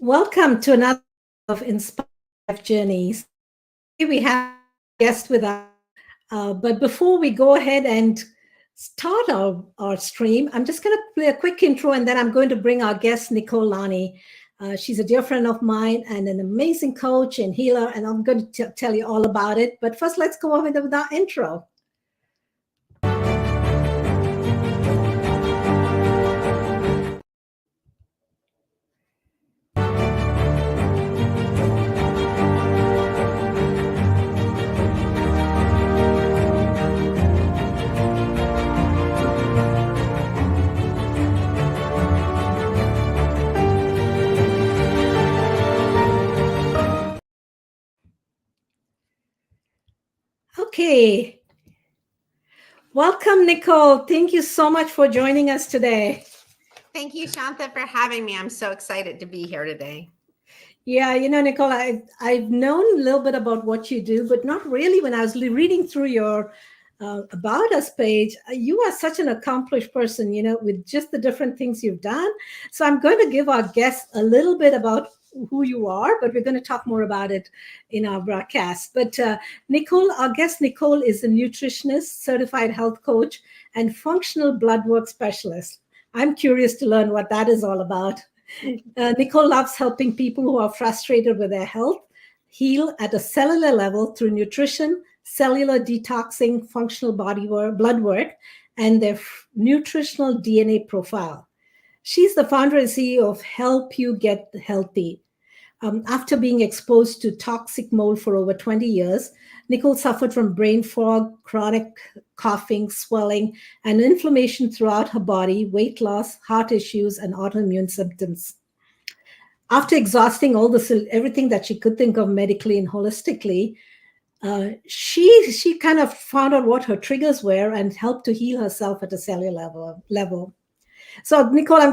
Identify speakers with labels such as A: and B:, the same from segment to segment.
A: Welcome to another of Inspired Life Journeys. Here we have a guest with us. But before we go ahead and start our stream, I'm just going to play a quick intro and then I'm going to bring our guest, Nicole Lanni. She's a dear friend of mine and an amazing coach and healer, and I'm going to tell you all about it. But first, let's go over with our intro. Okay. Welcome, Nicole. Thank you so much for joining us today.
B: Thank you, Shantha, for having me. I'm so excited to be here today.
A: Yeah, Nicole, I've known a little bit about what you do, but not really. When I was reading through your About Us page, you are such an accomplished person, with just the different things you've done. So I'm going to give our guests a little bit about who you are, but we're going to talk more about it in our broadcast. But Nicole, our guest Nicole, is a nutritionist, certified health coach, and functional bloodwork specialist. I'm curious to learn what that is all about. Nicole loves helping people who are frustrated with their health heal at a cellular level through nutrition, cellular detoxing, functional blood work, and their nutritional DNA profile. She's the founder and CEO of Help You Get Healthy. After being exposed to toxic mold for over 20 years, Nicole suffered from brain fog, chronic coughing, swelling, and inflammation throughout her body, weight loss, heart issues, and autoimmune symptoms. After exhausting everything that she could think of medically and holistically, she kind of found out what her triggers were and helped to heal herself at a cellular level. So, Nicole,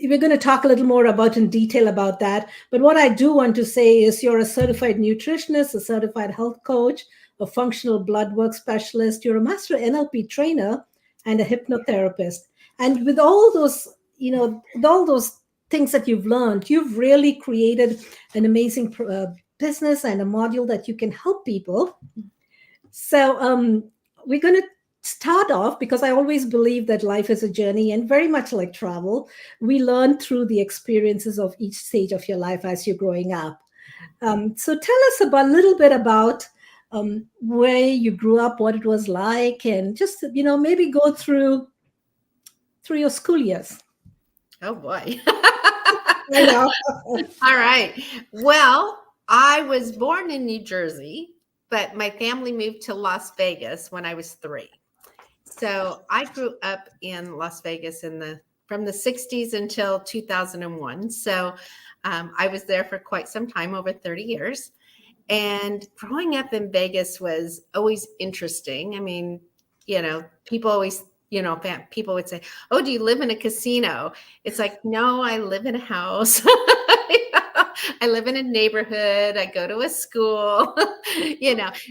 A: we're going to talk a little more in detail about that. But what I do want to say is you're a certified nutritionist, a certified health coach, a functional blood work specialist. You're a master NLP trainer and a hypnotherapist. And with all those, with all those things that you've learned, you've really created an amazing business and a module that you can help people. So we're going to start off, because I always believe that life is a journey, and very much like travel, we learn through the experiences of each stage of your life as you're growing up. So tell us a little bit about where you grew up, what it was like, and just, maybe go through your school years.
B: Oh, boy.
A: I know.
B: All right. Well, I was born in New Jersey, but my family moved to Las Vegas when I was 3. So I grew up in Las Vegas from the 60s until 2001. So I was there for quite some time, over 30 years. And growing up in Vegas was always interesting. I mean, people always, people would say, "Oh, do you live in a casino?" It's like, no, I live in a house. I live in a neighborhood. I go to a school,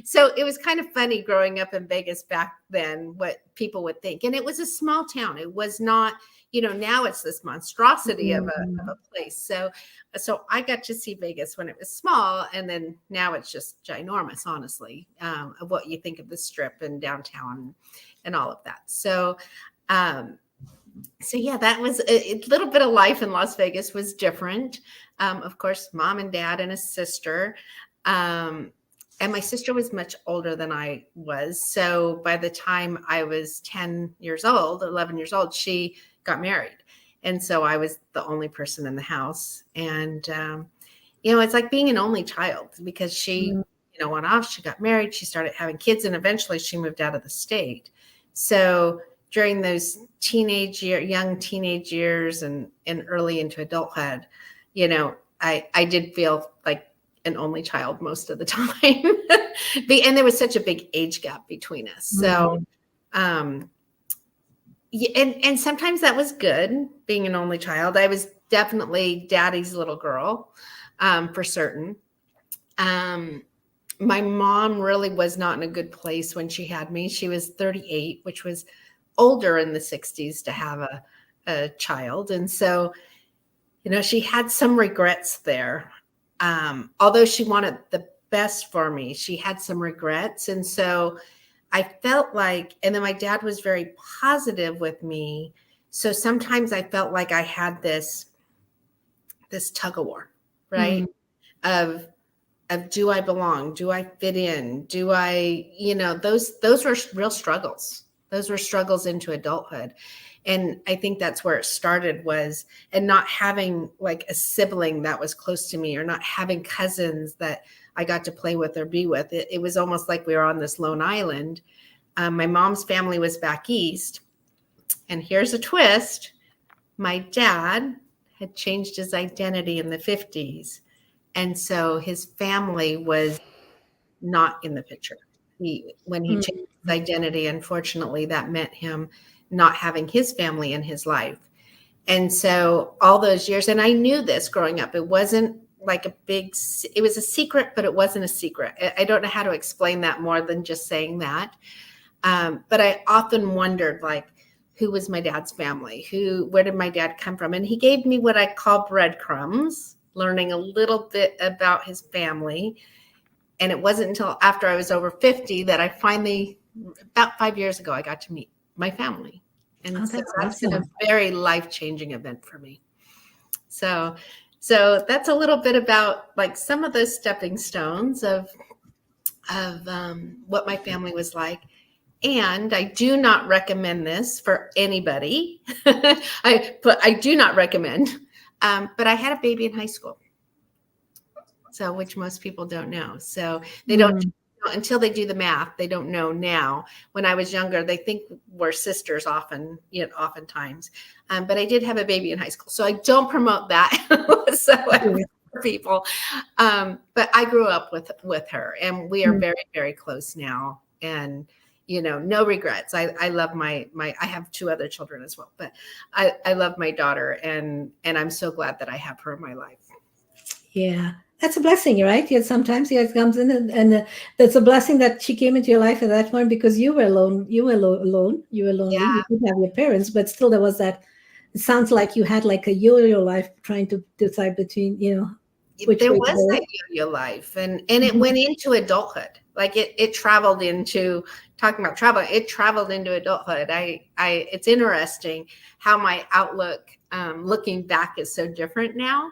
B: So it was kind of funny growing up in Vegas back then, what people would think. And it was a small town. It was not, now it's this monstrosity of a place. So I got to see Vegas when it was small. And then now it's just ginormous, honestly, of what you think of the Strip and downtown and all of that. So yeah, that was a little bit of life in Las Vegas was different. Of course, mom and dad and a sister. And my sister was much older than I was. So by the time I was 11 years old, she got married. And so I was the only person in the house. And, it's like being an only child, because she, went off, she got married, she started having kids, and eventually she moved out of the state. So during those young teenage years and early into adulthood, I did feel like an only child most of the time. And there was such a big age gap between us. So, and sometimes that was good, being an only child. I was definitely daddy's little girl, for certain. My mom really was not in a good place when she had me. She was 38, which was older in the 60s to have a child. And so she had some regrets there. Although she wanted the best for me, she had some regrets. And so I felt like, and then my dad was very positive with me. So sometimes I felt like I had this tug of war, right? Of do I belong? Do I fit in? Do I, those were real struggles. Those were struggles into adulthood. And I think that's where it started and not having like a sibling that was close to me, or not having cousins that I got to play with or be with. It was almost like we were on this lone island. My mom's family was back east. And here's a twist. My dad had changed his identity in the 50s. And so his family was not in the picture. When he changed his identity, unfortunately, that meant him not having his family in his life. And so all those years, and I knew this growing up, it wasn't like it was a secret, but it wasn't a secret. I don't know how to explain that more than just saying that. But I often wondered, like, who was my dad's family? Where did my dad come from? And he gave me what I call breadcrumbs, learning a little bit about his family. And it wasn't until after I was over 50 that I finally, about 5 years ago, I got to meet my family. And so that's been a very life-changing event for me. So that's a little bit about like some of those stepping stones of what my family was like. And I do not recommend this for anybody. I do not recommend. But I had a baby in high school. So, which most people don't know. So they don't, until they do the math, they don't know now. When I was younger, they think we're sisters oftentimes. But I did have a baby in high school. So I don't promote that. For people. But I grew up with her, and we are very, very close now. And no regrets. I love my I have 2 other children as well, but I love my daughter, and I'm so glad that I have her in my life.
A: Yeah, that's a blessing, right? Yeah, sometimes it comes in, and that's a blessing that she came into your life at that point, because you were alone. You were alone. You were lonely.
B: Yeah.
A: You didn't have your parents, but still there was that. It sounds like you had like a yo-yo life, trying to decide between, which
B: there
A: way
B: was
A: to go.
B: that yo-yo life, and it went into adulthood. Like it traveled into, talking about travel, it traveled into adulthood. It's interesting how my outlook, looking back, is so different now,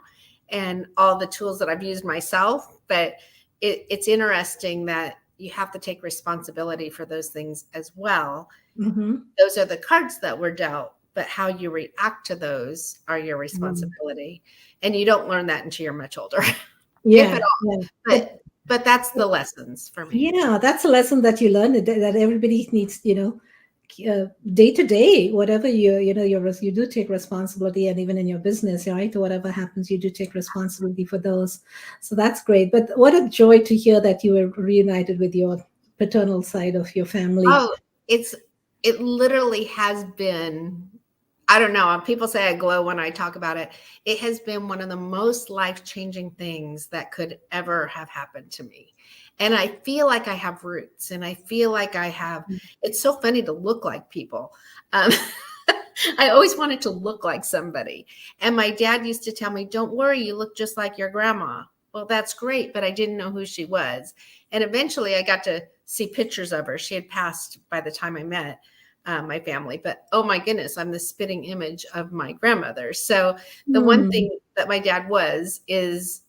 B: and all the tools that I've used myself. But it's interesting that you have to take responsibility for those things as well. Those are the cards that were dealt, but how you react to those are your responsibility. And you don't learn that until you're much older.
A: Yeah.
B: If at all. Yeah. But that's the lessons for me.
A: Yeah, that's a lesson that you learn, that everybody needs, day to day, whatever you do take responsibility, and even in your business, right? Whatever happens, you do take responsibility for those. So that's great. But what a joy to hear that you were reunited with your paternal side of your family.
B: Oh, it literally has been, I don't know, people say I glow when I talk about it. It has been one of the most life-changing things that could ever have happened to me. And I feel like I have roots, and I feel like I have, it's so funny to look like people. I always wanted to look like somebody. And my dad used to tell me, don't worry, you look just like your grandma. Well, that's great, but I didn't know who she was. And eventually I got to see pictures of her. She had passed by the time I met my family, but oh my goodness, I'm the spitting image of my grandmother. So the one thing that my dad is,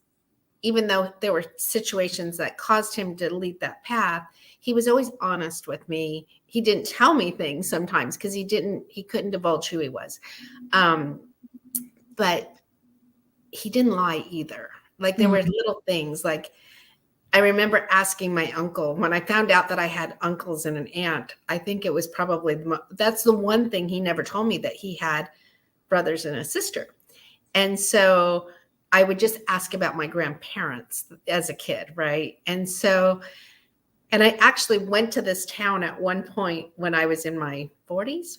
B: even though there were situations that caused him to lead that path, he was always honest with me. He didn't tell me things sometimes because he couldn't divulge who he was. But he didn't lie either. Like there were little things, like I remember asking my uncle when I found out that I had uncles and an aunt. I think it was probably, that's the one thing he never told me, that he had brothers and a sister. And so I would just ask about my grandparents as a kid, right? And I actually went to this town at one point when I was in my 30s,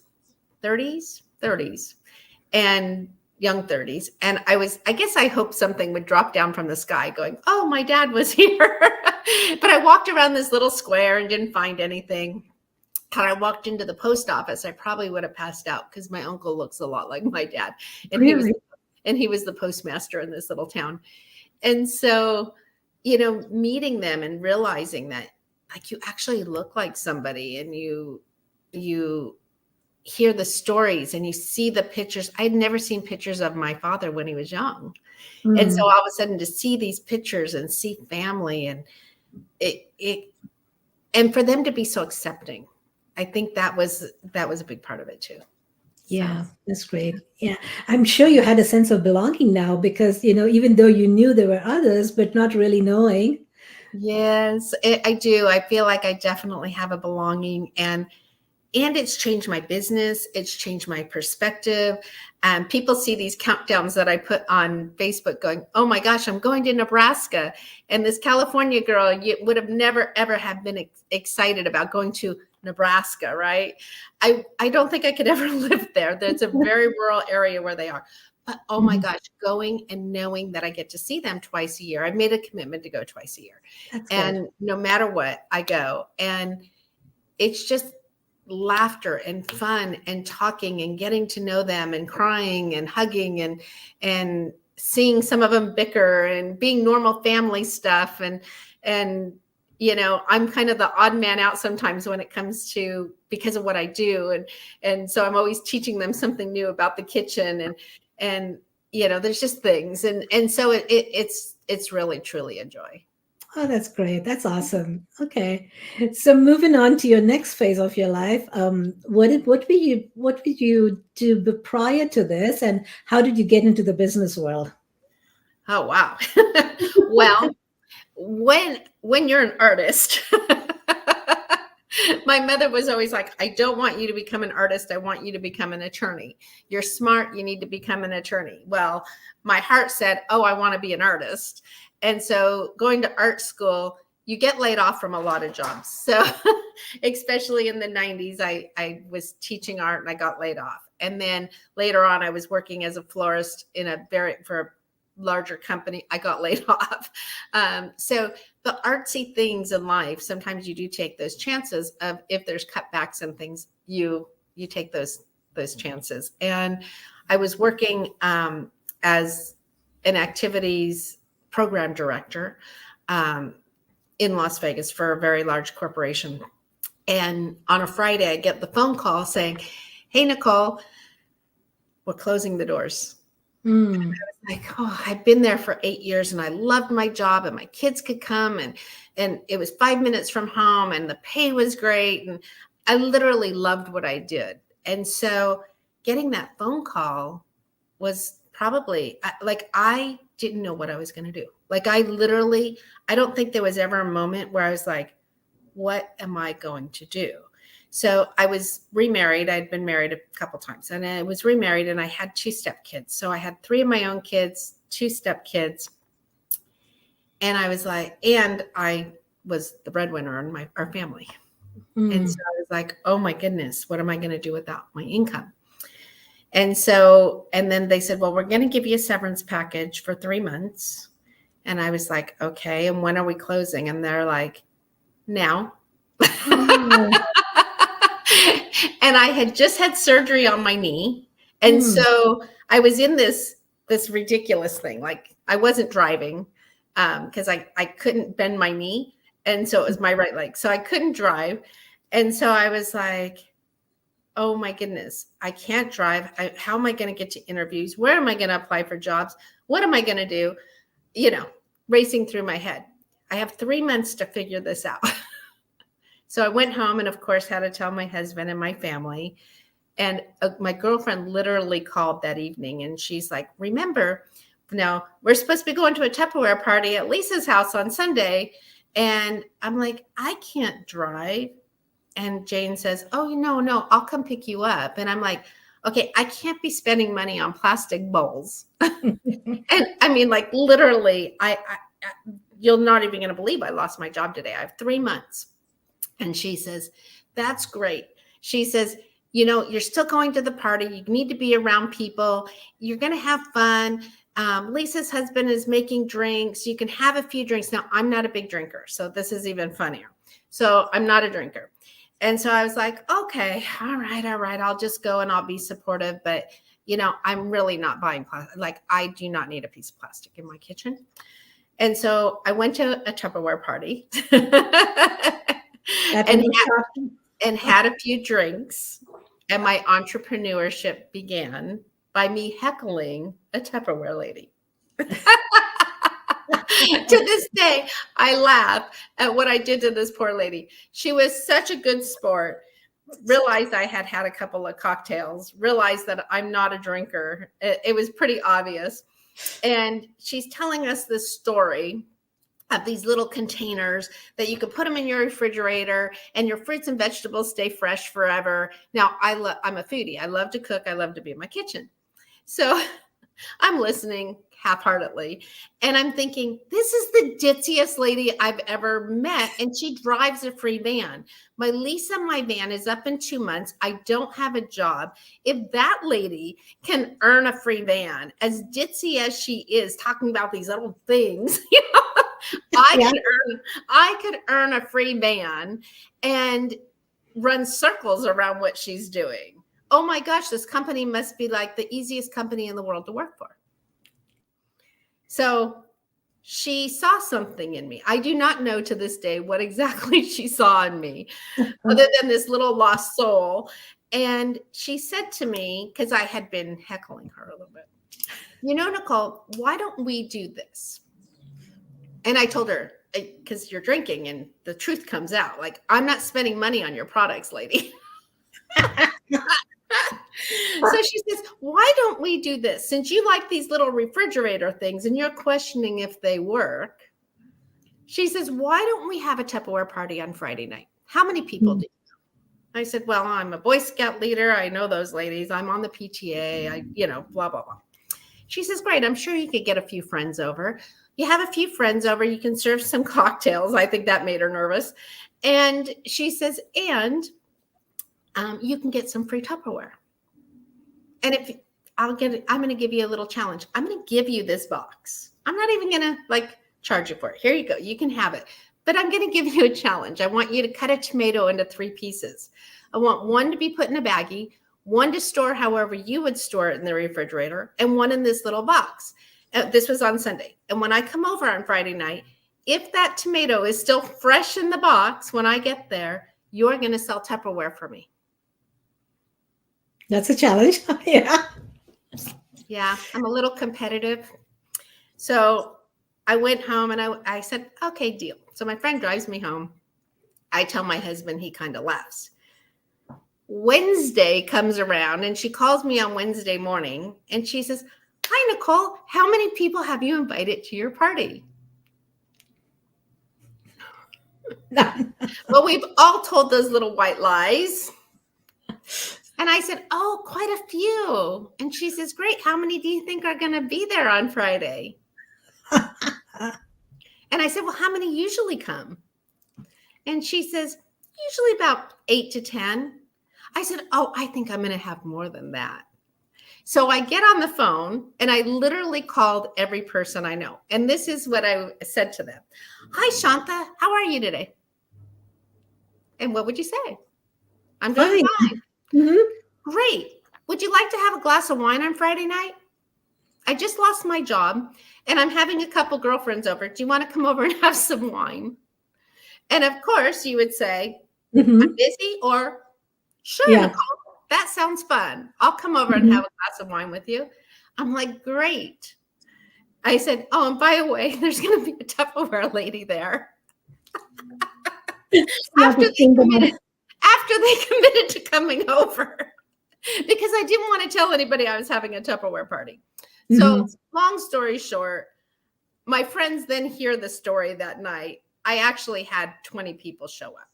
B: and young 30s. And I guess I hoped something would drop down from the sky going, oh, my dad was here. But I walked around this little square and didn't find anything. Had I walked into the post office, I probably would have passed out, because my uncle looks a lot like my dad. And
A: really?
B: and he was the postmaster in this little town. And so, you know, meeting them and realizing that like you actually look like somebody, and you hear the stories and you see the pictures. I'd never seen pictures of my father when he was young. And so all of a sudden to see these pictures and see family, and and for them to be so accepting, I think that was a big part of it too.
A: Yeah, that's great. Yeah. I'm sure you had a sense of belonging now because, you know, even though you knew there were others, but not really knowing.
B: Yes, I do. I feel like I definitely have a belonging, and it's changed my business. It's changed my perspective. People see these countdowns that I put on Facebook going, oh my gosh, I'm going to Nebraska. And this California girl, you would have never, ever have been excited about going to Nebraska, right? I don't think I could ever live there. There's a very rural area where they are. But oh my gosh, going and knowing that I get to see them twice a year. I've made a commitment to go twice a year.
A: That's
B: and
A: good.
B: no matter what, I go. And it's just laughter and fun and talking and getting to know them and crying and hugging and seeing some of them bicker and being normal family stuff. And you know, I'm kind of the odd man out sometimes when it comes to, because of what I do. And so I'm always teaching them something new about the kitchen, and you know, there's just things. And so it's really, truly a joy.
A: Oh, that's great. That's awesome. Okay. So moving on to your next phase of your life, what would you do prior to this, and how did you get into the business world?
B: Oh, wow. Well, when you're an artist, my mother was always like, I don't want you to become an artist. I want you to become an attorney. You're smart. You need to become an attorney. Well, my heart said, oh, I want to be an artist. And so going to art school, you get laid off from a lot of jobs. So especially in the 90s, I was teaching art and I got laid off. And then later on, I was working as a florist for a larger company. I got laid off. So the artsy things in life, sometimes you do take those chances of, if there's cutbacks and things, you take those chances. And I was working as an activities program director in Las Vegas for a very large corporation. And on a Friday, I get the phone call saying, hey, Nicole, we're closing the doors. And I was like, oh, I've been there for 8 years and I loved my job, and my kids could come, and it was 5 minutes from home, and the pay was great. And I literally loved what I did. And so getting that phone call was probably like, I didn't know what I was going to do. Like I don't think there was ever a moment where I was like, what am I going to do? So I was remarried. I'd been married a couple times, and I was remarried, and I had 2 stepkids. So I had 3 of my own kids, 2 stepkids. And I was like, and I was the breadwinner in our family. And so I was like, oh my goodness, what am I going to do without my income? And so, and then they said, well, we're going to give you a severance package for 3 months. And I was like, okay. And when are we closing? And they're like, now. And I had just had surgery on my knee. And so I was in this ridiculous thing. Like I wasn't driving because I couldn't bend my knee. And so it was my right leg. So I couldn't drive. And so I was like, oh my goodness, I can't drive. How am I going to get to interviews? Where am I going to apply for jobs? What am I going to do? You know, racing through my head. I have 3 months to figure this out. So I went home and, of course, had to tell my husband and my family. And my girlfriend literally called that evening, and she's like, remember, now we're supposed to be going to a Tupperware party at Lisa's house on Sunday. And I'm like, I can't drive. And Jane says, oh, no, I'll come pick you up. And I'm like, okay, I can't be spending money on plastic bowls. And I mean, like literally, you're not even going to believe I lost my job today. I have 3 months. And she says, that's great. She says, you're still going to the party. You need to be around people. You're going to have fun. Lisa's husband is making drinks. You can have a few drinks. Now, I'm not a big drinker, so this is even funnier. So I'm not a drinker. And so I was like, okay, all right. I'll just go and I'll be supportive. But I'm really not buying plastic. Like, I do not need a piece of plastic in my kitchen. And so I went to a Tupperware party and had a few drinks. And my entrepreneurship began by me heckling a Tupperware lady. To this day, I laugh at what I did to this poor lady. She was such a good sport. Realized I had had a couple of cocktails, realized that I'm not a drinker. It was pretty obvious. And she's telling us this story of these little containers that you could put them in your refrigerator and your fruits and vegetables stay fresh forever. Now, I'm a foodie. I love to cook. I love to be in my kitchen. So I'm listening half-heartedly, and I'm thinking, this is the ditziest lady I've ever met, and she drives a free van. My lease on my van is up in 2 months. I don't have a job. If that lady can earn a free van, as ditzy as she is, talking about these little things, I could earn a free van and run circles around what she's doing. Oh my gosh, this company must be like the easiest company in the world to work for. So she saw something in me. I do not know to this day what exactly she saw in me, other than this little lost soul. And she said to me, because I had been heckling her a little bit, Nicole, why don't we do this? And I told her, because you're drinking and the truth comes out. Like, I'm not spending money on your products, lady. So she says, why don't we do this? Since you like these little refrigerator things and you're questioning if they work, she says, why don't we have a Tupperware party on Friday night? How many people do you know? I said, well, I'm a Boy Scout leader. I know those ladies. I'm on the PTA. Blah, blah, blah. She says, great. I'm sure you could get a few friends over. You have a few friends over. You can serve some cocktails. I think that made her nervous. And she says, and you can get some free Tupperware. And I'm going to give you a little challenge. I'm going to give you this box. I'm not even going to charge you for it. Here you go. You can have it. But I'm going to give you a challenge. I want you to cut a tomato into 3 pieces. I want one to be put in a baggie, one to store however you would store it in the refrigerator, and one in this little box. This was on Sunday. And when I come over on Friday night, if that tomato is still fresh in the box when I get there, you're going to sell Tupperware for me.
A: That's a challenge. Yeah.
B: Yeah, I'm a little competitive. So I went home and I said, okay, deal. So my friend drives me home. I tell my husband, he kind of laughs. Wednesday comes around and she calls me on Wednesday morning and she says, hi, Nicole, how many people have you invited to your party? Well, we've all told those little white lies. And I said, oh, quite a few. And she says, great. How many do you think are going to be there on Friday? And I said, well, how many usually come? And she says, usually about 8 to 10. I said, oh, I think I'm going to have more than that. So I get on the phone and I literally called every person I know. And this is what I said to them. Hi, Shanta. How are you today? And what would you say? I'm doing fine. Mm-hmm. Great. Would you like to have a glass of wine on Friday night? I just lost my job and I'm having a couple girlfriends over. Do you want to come over and have some wine? And of course you would say, I'm busy, or sure, Nicole, that sounds fun. I'll come over and have a glass of wine with you. I'm like, great. I said, oh, and by the way, there's going to be a Tupperware lady there. After they committed to coming over, because I didn't want to tell anybody I was having a Tupperware party. So long story short, my friends then hear the story that night. I actually had 20 people show up.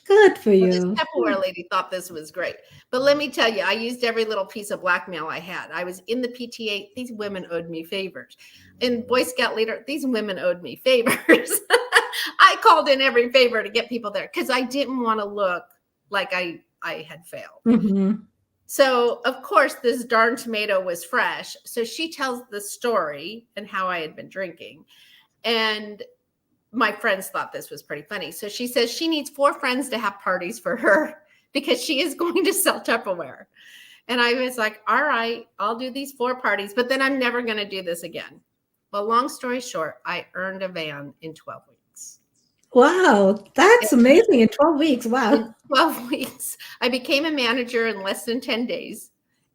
A: Good for you.
B: This Tupperware lady thought this was great. But let me tell you, I used every little piece of blackmail I had. I was in the PTA. These women owed me favors. In Boy Scout leader, these women owed me favors. I called in every favor to get people there because I didn't want to look like I had failed. So, of course, this darn tomato was fresh. So she tells the story and how I had been drinking. And my friends thought this was pretty funny. So she says she needs 4 friends to have parties for her because she is going to sell Tupperware. And I was like, all right, I'll do these 4 parties, but then I'm never going to do this again. Well, long story short, I earned a van in 12 weeks.
A: Wow, that's amazing. In 12 weeks. Wow.
B: In 12 weeks, I became a manager in less than 10 days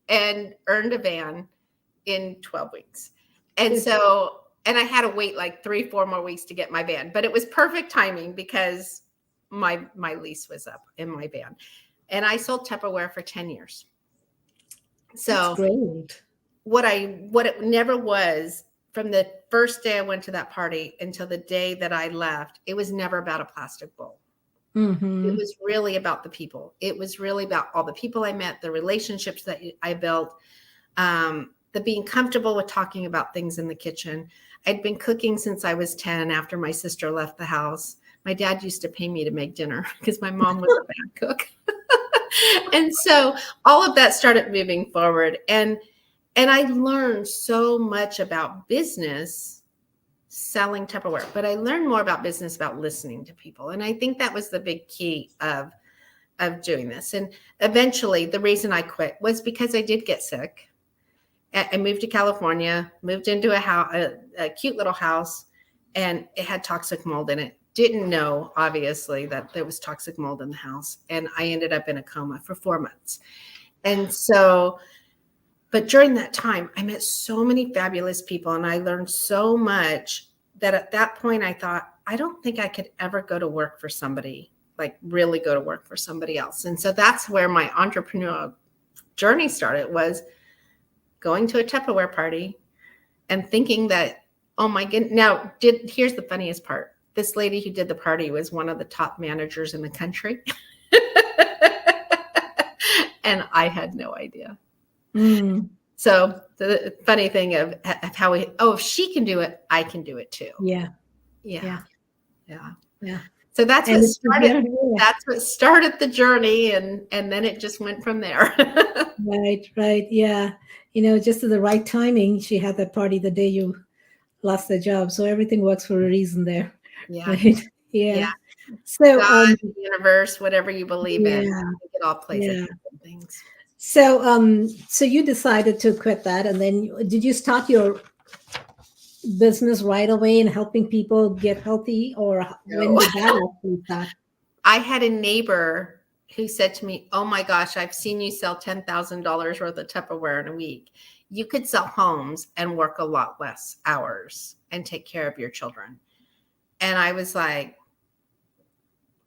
B: and earned a van in 12 weeks. And so, and I had to wait like 3-4 more weeks to get my van, but it was perfect timing because my lease was up in my van. And I sold Tupperware for 10 years. So
A: that's great.
B: What it never was, from the first day I went to that party until the day that I left, it was never about a plastic bowl.
A: Mm-hmm.
B: It was really about the people. It was really about all the people I met, the relationships that I built, the being comfortable with talking about things in the kitchen. I'd been cooking since I was 10 after my sister left the house. My dad used to pay me to make dinner because my mom was a bad cook. And so all of that started moving forward. And I learned so much about business selling Tupperware, but I learned more about business about listening to people. And I think that was the big key of doing this. And eventually the reason I quit was because I did get sick. I moved to California, moved into a cute little house, and it had toxic mold in it. Didn't know, obviously, that there was toxic mold in the house. And I ended up in a coma for 4 months. And so, but during that time, I met so many fabulous people and I learned so much that at that point I thought, I don't think I could ever go to work for somebody, like really go to work for somebody else. And so that's where my entrepreneurial journey started, was going to a Tupperware party and thinking that, oh my goodness. Now, here's the funniest part. This lady who did the party was one of the top managers in the country. And I had no idea.
A: Mm.
B: So the funny thing of how if she can do it, I can do it too.
A: Yeah.
B: So that's what started. That's what started the journey, and then it just went from there.
A: Right. Yeah. Just at the right timing, she had that party the day you lost the job. So everything works for a reason there.
B: Yeah.
A: Right? Yeah. So
B: God, the universe, whatever you believe in, it all plays into things.
A: So so you decided to quit that, and then did you start your business right away in helping people get healthy, or when did that actually start?
B: I had a neighbor who said to me, oh my gosh, I've seen you sell $10,000 worth of Tupperware in a week. You could sell homes and work a lot less hours and take care of your children. And I was like,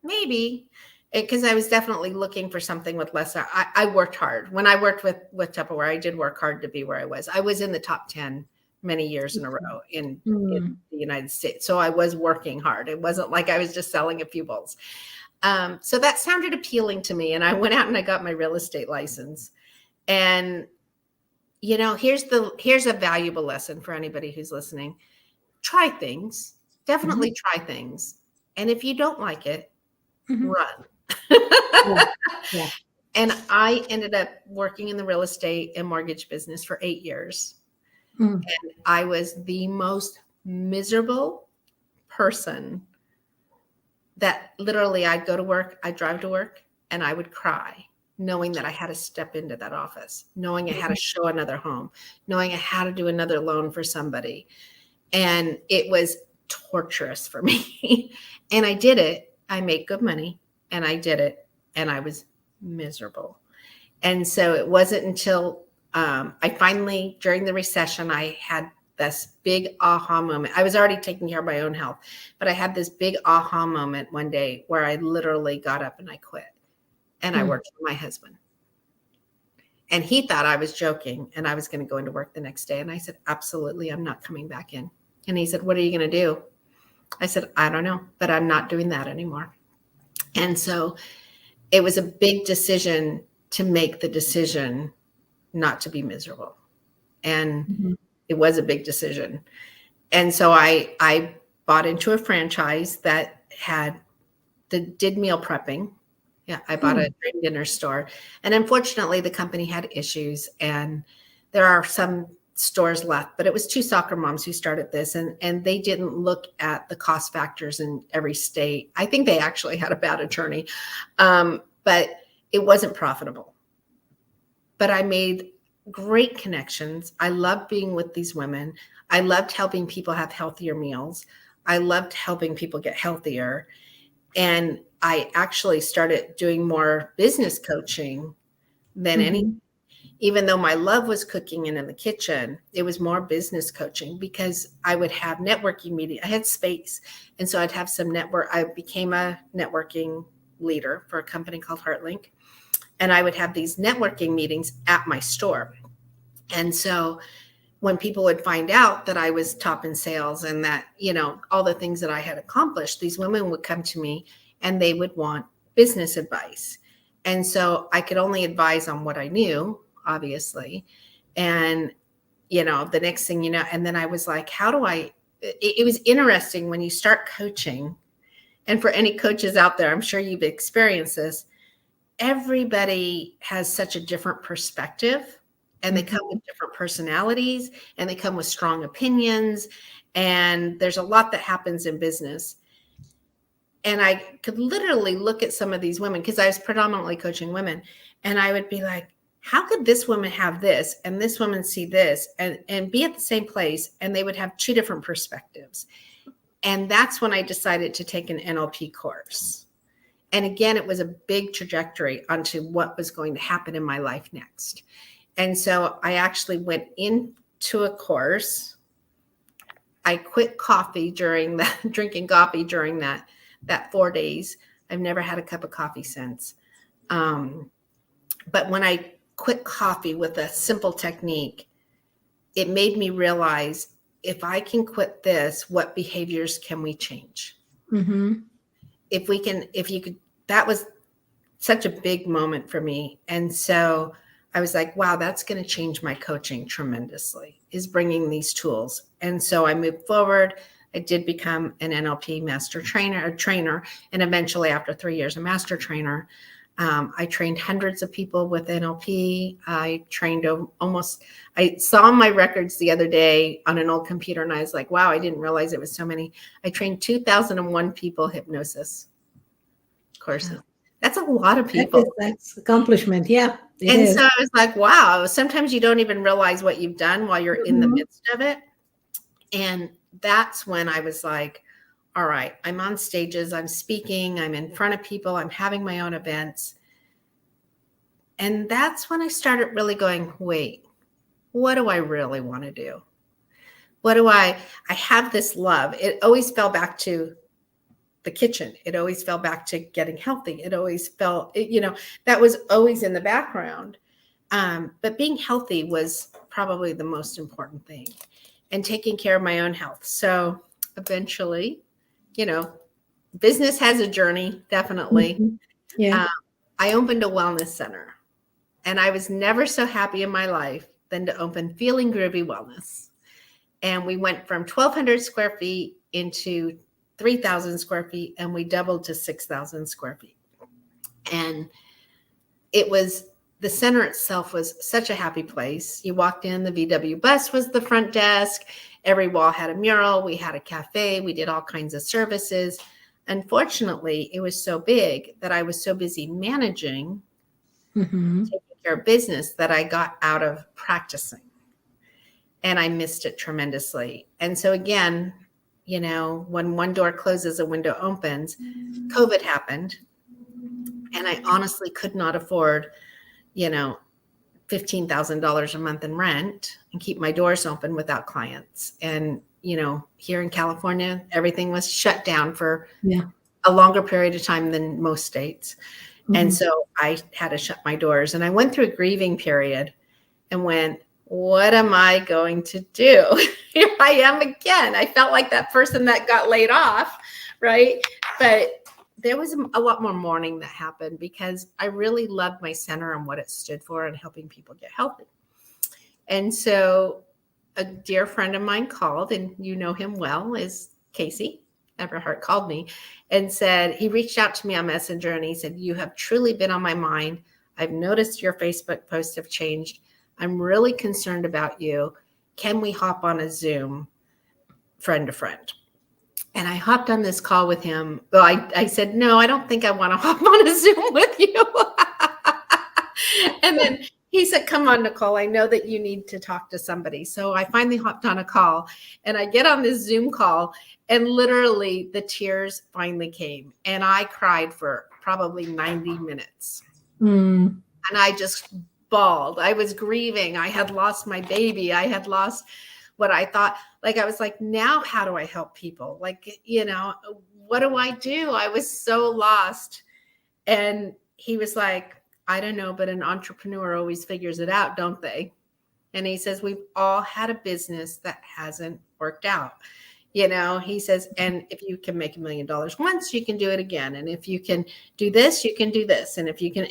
B: maybe, because I was definitely looking for something with less. I worked hard. When I worked with Tupperware, I did work hard to be where I was. I was in the top 10 many years in a row in the United States. So I was working hard. It wasn't like I was just selling a few bowls. So that sounded appealing to me. And I went out and I got my real estate license. And, here's a valuable lesson for anybody who's listening. Try things. Definitely try things. And if you don't like it, run. Yeah. And I ended up working in the real estate and mortgage business for 8 years. And I was the most miserable person that literally I'd go to work, I'd drive to work, and I would cry, knowing that I had to step into that office, knowing I had to show another home, knowing I had to do another loan for somebody. And it was torturous for me. And I did it. I made good money and I did it. And I was miserable. And so it wasn't until I finally, during the recession, I had this big aha moment. I was already taking care of my own health, but I had this big aha moment one day where I literally got up and I quit. And I worked for my husband. And he thought I was joking and I was going to go into work the next day. And I said, absolutely, I'm not coming back in. And he said, what are you going to do? I said, I don't know, but I'm not doing that anymore. And so it was a big decision to make the decision not to be miserable. And it was a big decision. And so I bought into a franchise that did meal prepping. Yeah, I bought a dinner store. And unfortunately, the company had issues. And there are some stores left, but it was 2 soccer moms who started this, and they didn't look at the cost factors in every state. I think they actually had a bad attorney, but it wasn't profitable. but I made great connections. I loved being with these women. I loved helping people have healthier meals. I loved helping people get healthier. And I actually started doing more business coaching than any, even though my love was cooking and in the kitchen, it was more business coaching because I would have networking meetings. I had space. And so I'd have some network. I became a networking leader for a company called HeartLink. And I would have these networking meetings at my store. And so when people would find out that I was top in sales and that, you know, all the things that I had accomplished, these women would come to me and they would want business advice. And so I could only advise on what I knew, obviously. And, you know, the next thing you know, and then I was like, how do I, it was interesting when you start coaching. And for any coaches out there, I'm sure you've experienced this. Everybody has such a different perspective. And they come with different personalities and they come with strong opinions. And there's a lot that happens in business. And I could literally look at some of these women because I was predominantly coaching women. And I would be like, how could this woman have this and this woman see this and be at the same place? And they would have two different perspectives. And that's when I decided to take an NLP course. And again, it was a big trajectory onto what was going to happen in my life next. And so I actually went into a course. I quit coffee during that, drinking coffee during that 4 days. I've never had a cup of coffee since. But when I quit coffee with a simple technique, it made me realize if I can quit this, what behaviors can we change? If you could, that was such a big moment for me. And so I was like, wow, that's going to change my coaching tremendously, is bringing these tools. And so I moved forward. I did become an NLP master trainer, and eventually after 3 years, a master trainer. I trained hundreds of people with NLP. I trained I saw my records the other day on an old computer and I was like, wow, I didn't realize it was so many. I trained 2001 people hypnosis courses. Wow. That's a lot of people.
A: That's accomplishment. Yeah.
B: And so I was like, wow, sometimes you don't even realize what you've done while you're in the midst of it. And that's when I was like, all right, I'm on stages, I'm speaking, I'm in front of people, I'm having my own events. And that's when I started really going, wait, what do I really want to do? I have this love. It always fell back to the kitchen. It always fell back to getting healthy. It always felt, that was always in the background. But being healthy was probably the most important thing, and taking care of my own health. So eventually, business has a journey, definitely.
A: Yeah.
B: I opened a wellness center, and I was never so happy in my life than to open Feeling Groovy Wellness. And we went from 1,200 square feet into 3,000 square feet, and we doubled to 6,000 square feet. And the center itself was such a happy place. You walked in, the VW bus was the front desk. Every wall had a mural. We had a cafe. We did all kinds of services. Unfortunately, it was so big that I was so busy managing, taking care of business, that I got out of practicing. And I missed it tremendously. And so again, when one door closes, a window opens. COVID happened. And I honestly could not afford, $15,000 a month in rent and keep my doors open without clients. And, here in California, everything was shut down for a longer period of time than most states. And so I had to shut my doors, and I went through a grieving period and went, what am I going to do? Here I am again. I felt like that person that got laid off, right? But there was a lot more mourning that happened because I really loved my center and what it stood for and helping people get healthy. And so a dear friend of mine called, and you know him well, is Casey Everhart, called me and said, he reached out to me on Messenger and he said, you have truly been on my mind. I've noticed your Facebook posts have changed. I'm really concerned about you. Can we hop on a Zoom friend to friend? And I hopped on this call with him. Well, I said, no, I don't think I want to hop on a Zoom with you. And then He said, come on, Nicole, I know that you need to talk to somebody. So I finally hopped on a call, and I get on this Zoom call, and literally the tears finally came. And I cried for probably 90 minutes.
A: Mm.
B: And I just bawled. I was grieving. I had lost my baby. I had lost what I thought. Like, I was like, now how do I help people? Like, what do I do? I was so lost. And he was like, I don't know, but an entrepreneur always figures it out, don't they? And he says, we've all had a business that hasn't worked out. He says, and if you can make $1 million once, you can do it again. And if you can do this, you can do this. And if you can,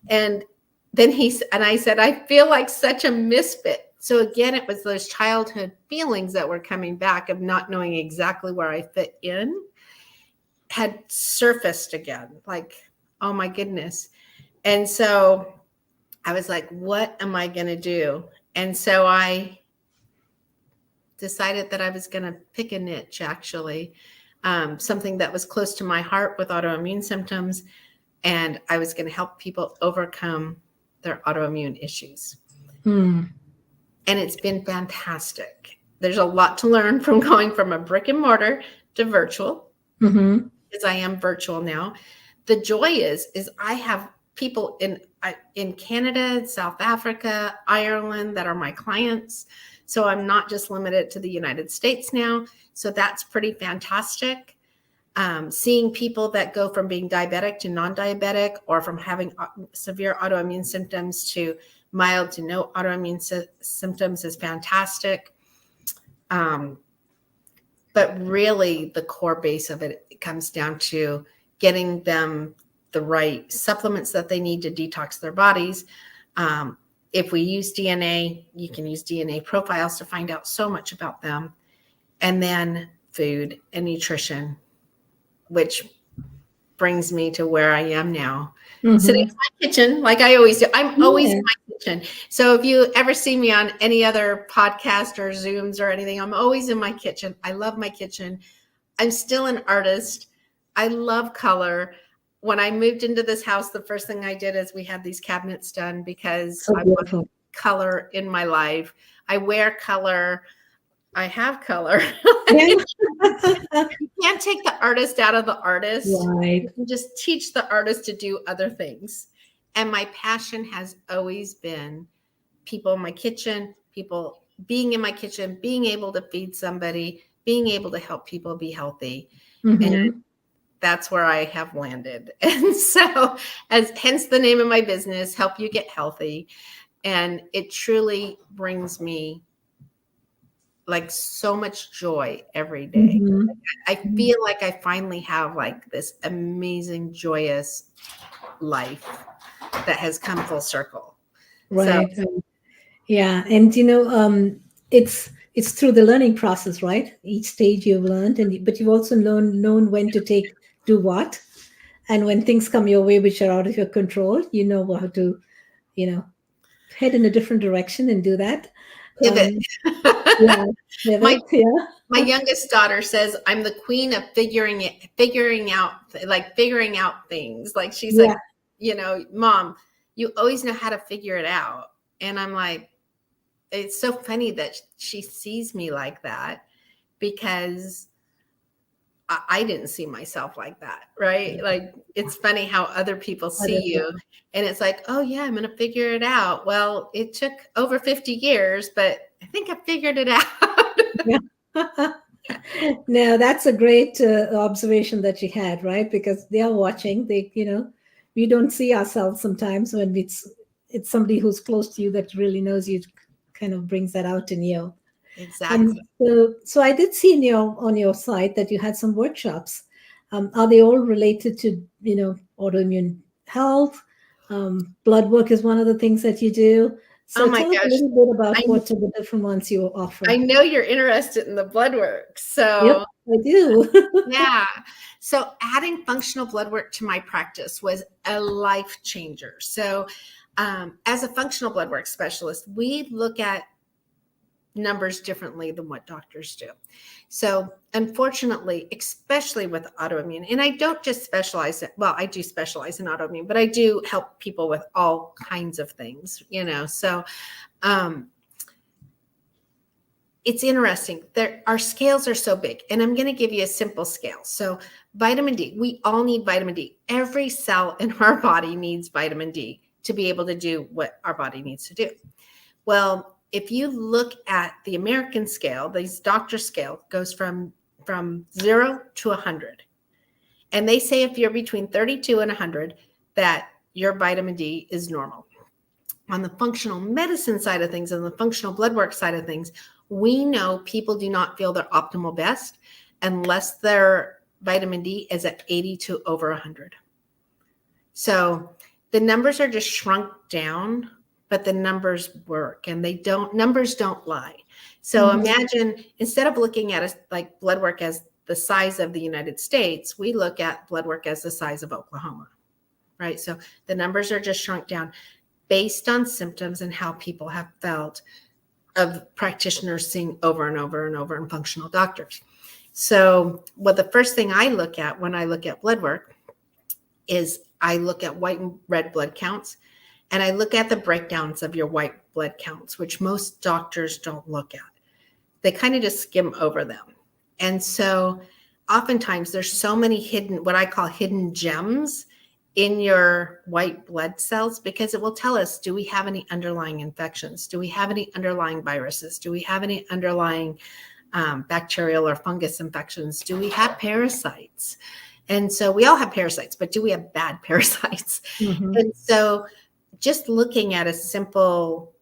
B: and then I said, I feel like such a misfit. So again, it was those childhood feelings that were coming back of not knowing exactly where I fit in had surfaced again. Like, oh my goodness. And so I was like, what am I going to do? And so I decided that I was going to pick a niche, actually, something that was close to my heart with autoimmune symptoms. And I was going to help people overcome their autoimmune issues. And it's been fantastic. There's a lot to learn from going from a brick and mortar to virtual, because I am virtual now. The joy is I have people in Canada, South Africa, Ireland that are my clients. So I'm not just limited to the United States now. So that's pretty fantastic. Seeing people that go from being diabetic to non-diabetic, or from having severe autoimmune symptoms to mild to no autoimmune symptoms is fantastic. But really the core base of it comes down to getting them the right supplements that they need to detox their bodies. If we use DNA, you can use DNA profiles to find out so much about them. And then food and nutrition, which brings me to where I am now, sitting in my kitchen like I always do. I'm always in my kitchen. So if you ever see me on any other podcast or Zooms or anything, I'm always in my kitchen. I love my kitchen. I'm still an artist. I love color. When I moved into this house, the first thing I did is we had these cabinets done because I want color in my life. I wear color. I have color. You can't take the artist out of the artist.
A: Right.
B: You can just teach the artist to do other things. And my passion has always been people in my kitchen, people being in my kitchen, being able to feed somebody, being able to help people be healthy. And that's where I have landed. And so hence the name of my business, Help You Get Healthy. And it truly brings me like so much joy every day. I feel like I finally have like this amazing, joyous life that has come full circle.
A: Right. So, yeah. And, it's through the learning process, right? Each stage you've learned, but you've also known when to do what. And when things come your way, which are out of your control, you know how to, head in a different direction and do that.
B: Pivot.
A: My
B: youngest daughter says I'm the queen of figuring out things. Like she's like, Mom, you always know how to figure it out. And I'm like, it's so funny that she sees me like that, because I didn't see myself like that, right? Like, it's funny how other people see you, and it's like, oh yeah, I'm going to figure it out. Well, it took over 50 years, but I think I figured it out.
A: No, that's a great observation that you had, right? Because they are watching. We don't see ourselves sometimes when it's somebody who's close to you that really knows you, kind of brings that out in you.
B: Exactly.
A: So I did see on your site that you had some workshops. Are they all related to autoimmune health? Blood work is one of the things that you do. So tell us a little bit about what are the different ones you offer.
B: I know you're interested in the blood work. So
A: yep, I do.
B: Yeah. So adding functional blood work to my practice was a life changer. So as a functional blood work specialist, we look at numbers differently than what doctors do. So unfortunately, especially with autoimmune, and I don't just specialize it. Well, I do specialize in autoimmune, but I do help people with all kinds of things, so it's interesting. Our scales are so big, and I'm going to give you a simple scale. So vitamin D, we all need vitamin D. Every cell in our body needs vitamin D to be able to do what our body needs to do. Well, if you look at the American scale, this doctor scale goes from 0 to 100. And they say if you're between 32 and 100, that your vitamin D is normal. On the functional medicine side of things and the functional blood work side of things, we know people do not feel their optimal best unless their vitamin D is at 80 to over 100. So the numbers are just shrunk down, but the numbers work, and numbers don't lie. So imagine, instead of looking at it like blood work as the size of the United States, we look at blood work as the size of Oklahoma, right? So the numbers are just shrunk down based on symptoms and how people have felt of practitioners seeing over and over and over and functional doctors. So the first thing I look at when I look at blood work is I look at white and red blood counts, and I look at the breakdowns of your white blood counts, which most doctors don't look at. They kind of just skim over them. And so oftentimes there's so many what I call hidden gems in your white blood cells, because it will tell us, do we have any underlying infections? Do we have any underlying viruses? Do we have any underlying bacterial or fungus infections? Do we have parasites? And so we all have parasites, but do we have bad parasites? And so just looking at a simple,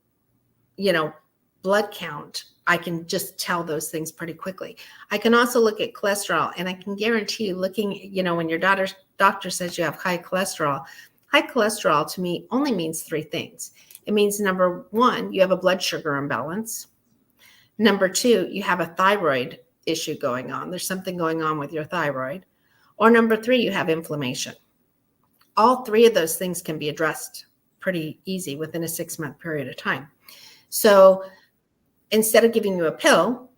B: blood count, I can just tell those things pretty quickly. I can also look at cholesterol, and I can guarantee you, looking, when your doctor says you have high cholesterol to me only means three things. It means, number one, you have a blood sugar imbalance. Number two, you have a thyroid issue going on. There's something going on with your thyroid. Or number three, you have inflammation. All three of those things can be addressed pretty easy within a 6-month period of time. So instead of giving you a pill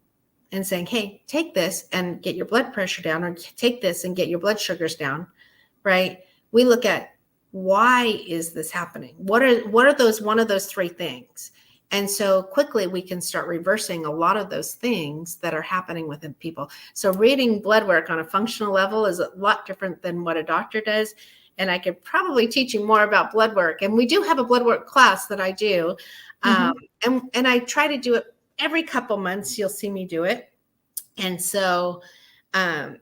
B: and saying, hey, take this and get your blood pressure down, or take this and get your blood sugars down, right? We look at, why is this happening? What are one of those three things? And so quickly we can start reversing a lot of those things that are happening within people. So reading blood work on a functional level is a lot different than what a doctor does. And I could probably teach you more about blood work. And we do have a blood work class that I do. And I try to do it every couple months. You'll see me do it. And so, I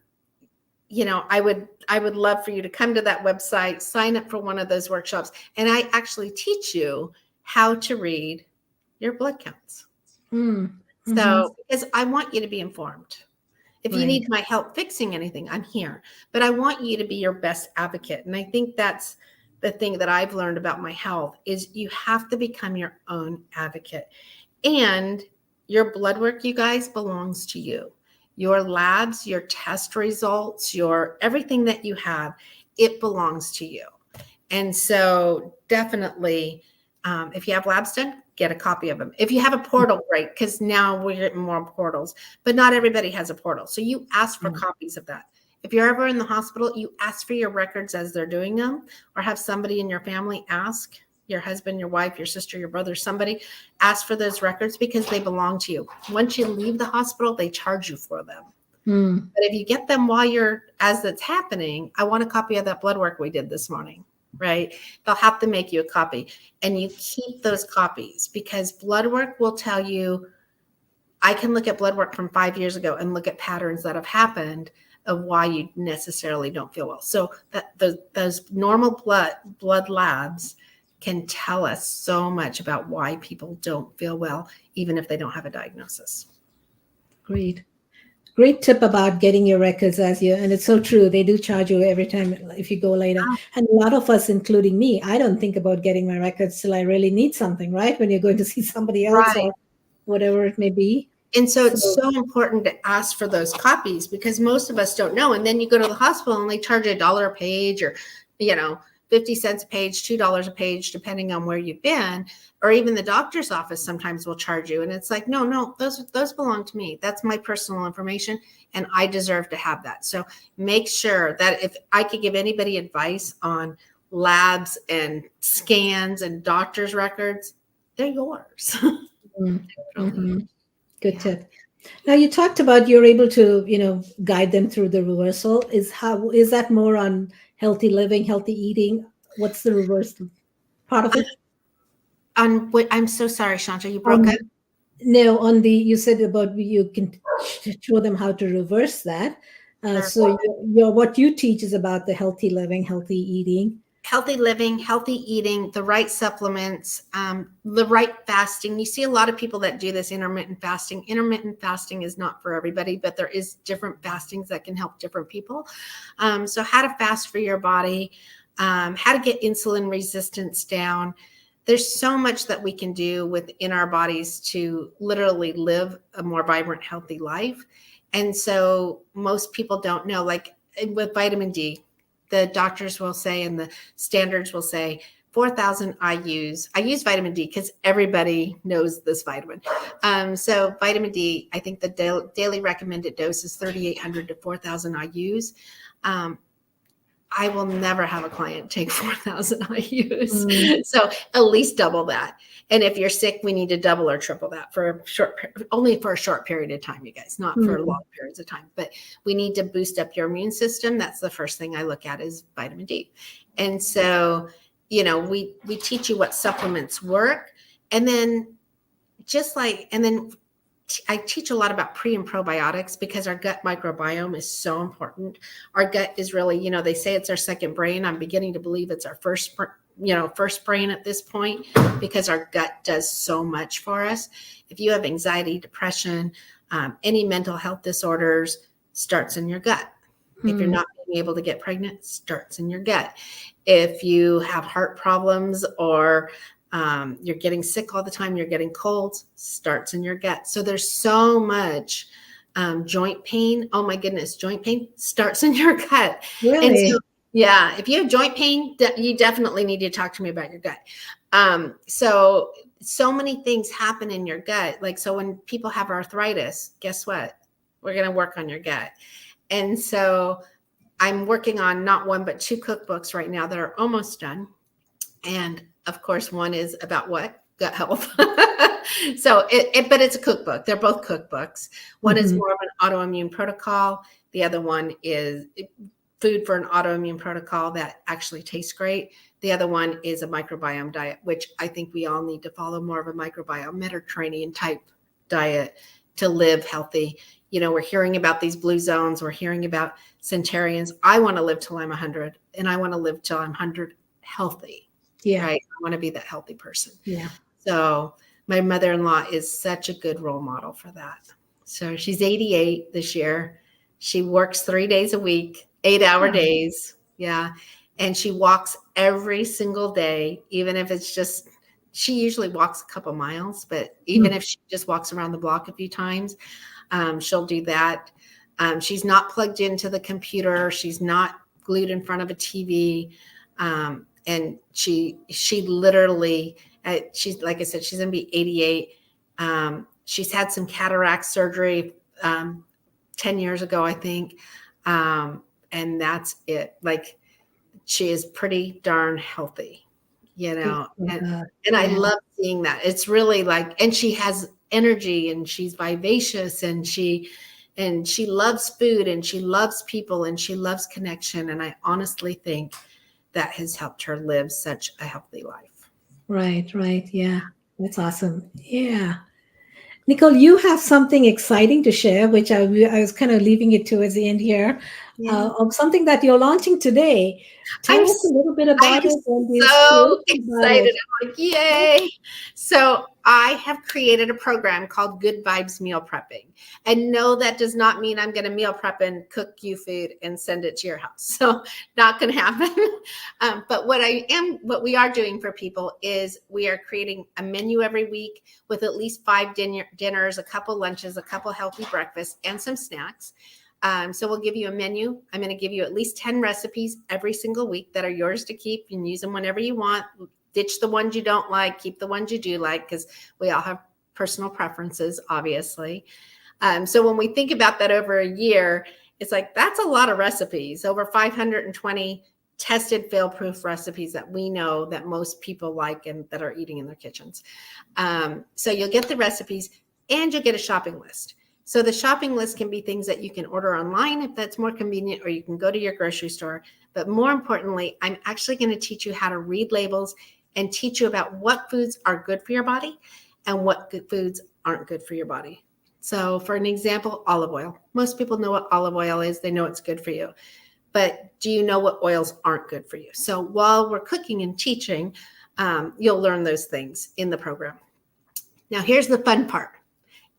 B: would love for you to come to that website, sign up for one of those workshops. And I actually teach you how to read your blood counts. So, because I want you to be informed. If you need my help fixing anything, I'm here. But I want you to be your best advocate. And I think that's the thing that I've learned about my health, is you have to become your own advocate. And your blood work, you guys, belongs to you. Your labs, your test results, everything that you have, it belongs to you. And so definitely, if you have labs done, get a copy of them. If you have a portal, great, because now we're getting more portals, but not everybody has a portal. So you ask for copies of that. If you're ever in the hospital, you ask for your records as they're doing them, or have somebody in your family ask, your husband, your wife, your sister, your brother, somebody ask for those records, because they belong to you. Once you leave the hospital, they charge you for them. But if you get them as it's happening, I want a copy of that blood work we did this morning, right? They'll have to make you a copy, and you keep those copies, because blood work will tell you. I can look at blood work from 5 years ago and look at patterns that have happened of why you necessarily don't feel well. So that those normal blood labs can tell us so much about why people don't feel well, even if they don't have a diagnosis.
A: Great tip about getting your records and it's so true. They do charge you every time if you go later. And a lot of us, including me, I don't think about getting my records till I really need something, right? When you're going to see somebody else or whatever it may be.
B: And so it's so important to ask for those copies, because most of us don't know. And then you go to the hospital and they charge you $1 a page, or, 50 cents a page, $2 a page, depending on where you've been, or even the doctor's office sometimes will charge you. And it's like, no, those belong to me. That's my personal information and I deserve to have that. So make sure that if I could give anybody advice on labs and scans and doctor's records, they're yours.
A: Mm-hmm. Good tip. Now you talked about you're able to, guide them through the reversal. Is that more on healthy living, healthy eating? What's the reverse part of it?
B: I'm so sorry, Shanta, you broke up.
A: No, you said about you can show them how to reverse that. So what you teach is about the healthy living, healthy eating.
B: Healthy living, healthy eating, the right supplements, the right fasting. You see a lot of people that do this intermittent fasting. Intermittent fasting is not for everybody, but there is different fastings that can help different people. So how to fast for your body, how to get insulin resistance down. There's so much that we can do within our bodies to literally live a more vibrant, healthy life. And so most people don't know, like with vitamin D, the doctors will say, and the standards will say 4,000 IUs. I use vitamin D because everybody knows this vitamin. So vitamin D, I think the daily recommended dose is 3,800 to 4,000 IUs. I will never have a client take 4,000 IUs. So at least double that. And if you're sick, we need to double or triple that only for a short period of time, you guys, not for long periods of time. But we need to boost up your immune system. That's the first thing I look at is vitamin D. And so, we teach you what supplements work. And then I teach a lot about pre and probiotics because our gut microbiome is so important. Our gut is really, they say it's our second brain. I'm beginning to believe it's our first brain at this point because our gut does so much for us. If you have anxiety, depression, any mental health disorders, starts in your gut. If you're not being able to get pregnant, starts in your gut. If you have heart problems or you're getting sick all the time, you're getting colds, starts in your gut. So there's so much joint pain. Oh my goodness, joint pain starts in your gut.
A: Really?
B: And so, yeah, if you have joint pain, you definitely need to talk to me about your gut. So many things happen in your gut. Like, so when people have arthritis, guess what? We're going to work on your gut. And so I'm working on not one, but 2 cookbooks right now that are almost done. And of course, one is about what? Gut health. But it's a cookbook. They're both cookbooks. One is more of an autoimmune protocol. The other one is food for an autoimmune protocol that actually tastes great. The other one is a microbiome diet, which I think we all need to follow more of a microbiome Mediterranean type diet to live healthy. We're hearing about these blue zones. We're hearing about centenarians. I want to live till I'm 100, and I want to live till I'm 100 healthy.
A: Yeah.
B: Right. I want to be that healthy person.
A: Yeah.
B: So my mother-in-law is such a good role model for that. So she's 88 this year. She works 3 days a week, 8-hour days. Yeah. And she walks every single day, even if it's just, she usually walks a couple miles, but even if she just walks around the block a few times, she'll do that. She's not plugged into the computer. She's not glued in front of a TV. And she literally, she's, like I said, she's going to be 88. She's had some cataract surgery 10 years ago, I think. And that's it. Like, she is pretty darn healthy, and I love seeing that. It's really like, and she has energy and she's vivacious and she loves food and she loves people and she loves connection. And I honestly think that has helped her live such a healthy life.
A: Right. Yeah. That's awesome. Yeah. Nicole, you have something exciting to share, which I was kind of leaving it towards the end here, of something that you're launching today. Tell us a little bit about it.
B: I'm so excited. I'm like, yay. So I have created a program called Good Vibes Meal Prepping. And no, that does not mean I'm going to meal prep and cook you food and send it to your house. So not going to happen. But what we are doing for people is we are creating a menu every week with at least 5 dinners, a couple lunches, a couple healthy breakfasts, and some snacks. So we'll give you a menu. I'm going to give you at least 10 recipes every single week that are yours to keep. You can use them whenever you want. Ditch the ones you don't like, keep the ones you do like, because we all have personal preferences, obviously. So when we think about that over a year, it's like, that's a lot of recipes, over 520 tested fail-proof recipes that we know that most people like and that are eating in their kitchens. So you'll get the recipes and you'll get a shopping list. So the shopping list can be things that you can order online if that's more convenient, or you can go to your grocery store. But more importantly, I'm actually going to teach you how to read labels and teach you about what foods are good for your body and what foods aren't good for your body. So for an example, olive oil. Most people know what olive oil is. They know it's good for you. But do you know what oils aren't good for you? So while we're cooking and teaching, you'll learn those things in the program. Now, here's the fun part.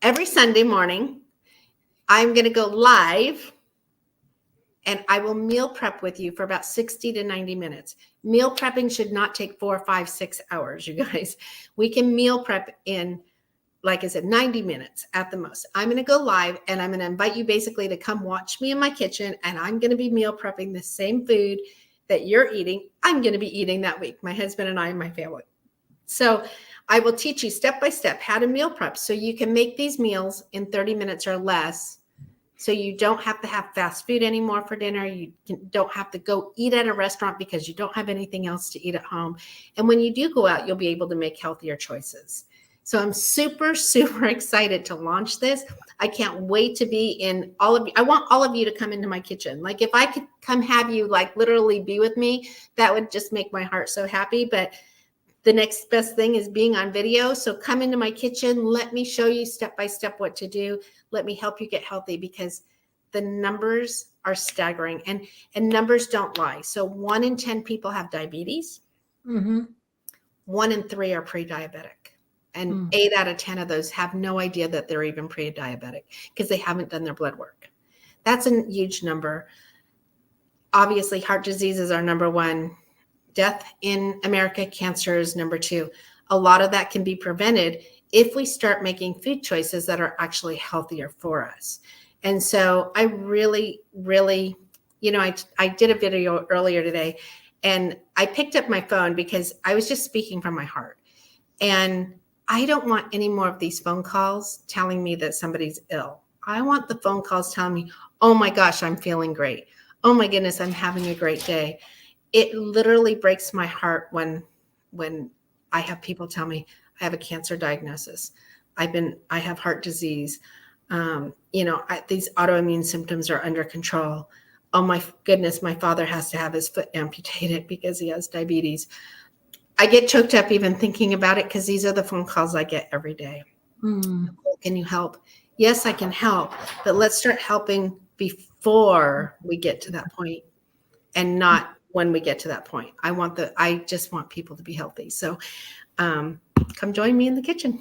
B: Every Sunday morning, I'm going to go live and I will meal prep with you for about 60 to 90 minutes. Meal prepping should not take 4, 5, 6 hours, you guys. We can meal prep in, like I said, 90 minutes at the most. I'm going to go live and I'm going to invite you basically to come watch me in my kitchen, and I'm going to be meal prepping the same food that you're eating. I'm going to be eating that week, my husband and I and my family. So I will teach you step by step how to meal prep so you can make these meals in 30 minutes or less. So you don't have to have fast food anymore for dinner. You don't have to go eat at a restaurant because you don't have anything else to eat at home. And when you do go out, you'll be able to make healthier choices. So I'm super, super excited to launch this. I can't wait to be in all of you. I want all of you to come into my kitchen. Like if I could come have you like literally be with me, that would just make my heart so happy. But the next best thing is being on video. So come into my kitchen. Let me show you step by step what to do. Let me help you get healthy, because the numbers are staggering, and numbers don't lie. So 1 in 10 people have diabetes.
A: Mm-hmm.
B: 1 in 3 are pre-diabetic. And 8 out of 10 of those have no idea that they're even pre-diabetic because they haven't done their blood work. That's a huge number. Obviously, heart disease is our number one. Death in America, cancer is number 2. A lot of that can be prevented if we start making food choices that are actually healthier for us. And so I really, really, I did a video earlier today, and I picked up my phone because I was just speaking from my heart. And I don't want any more of these phone calls telling me that somebody's ill. I want the phone calls telling me, oh my gosh, I'm feeling great. Oh my goodness, I'm having a great day. It literally breaks my heart when I have people tell me I have a cancer diagnosis. I have heart disease. These autoimmune symptoms are under control. Oh my goodness, my father has to have his foot amputated because he has diabetes. I get choked up even thinking about it, because these are the phone calls I get every day. Nicole, can you help? Yes, I can help, but let's start helping before we get to that point, and not when we get to that point. I just want people to be healthy. So come join me in the kitchen.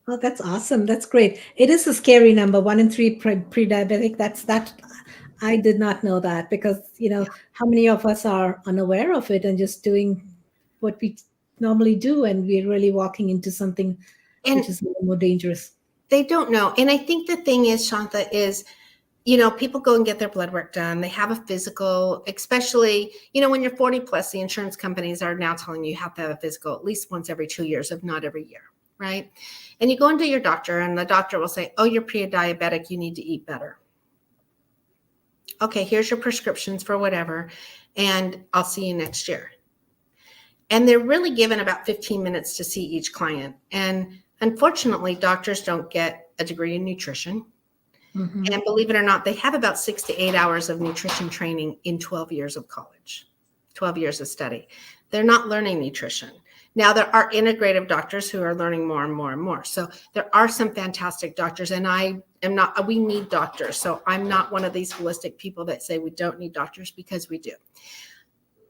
A: Oh, that's awesome. That's great. It is a scary number, 1 in 3 pre-diabetic. That I did not know that, because, how many of us are unaware of it and just doing what we normally do, and we're really walking into something which is a little more dangerous.
B: They don't know. And I think the thing is, Shanta, is, people go and get their blood work done. They have a physical, especially, when you're 40 plus, the insurance companies are now telling you have to have a physical at least once every 2 years, if not every year, right? And you go into your doctor, and the doctor will say, oh, you're pre-diabetic, you need to eat better. Okay, here's your prescriptions for whatever, and I'll see you next year. And they're really given about 15 minutes to see each client. And unfortunately, doctors don't get a degree in nutrition. Mm-hmm. And believe it or not, they have about 6 to 8 hours of nutrition training in 12 years of college, 12 years of study. They're not learning nutrition. Now, there are integrative doctors who are learning more and more and more. So there are some fantastic doctors, and we need doctors. So I'm not one of these holistic people that say we don't need doctors, because we do.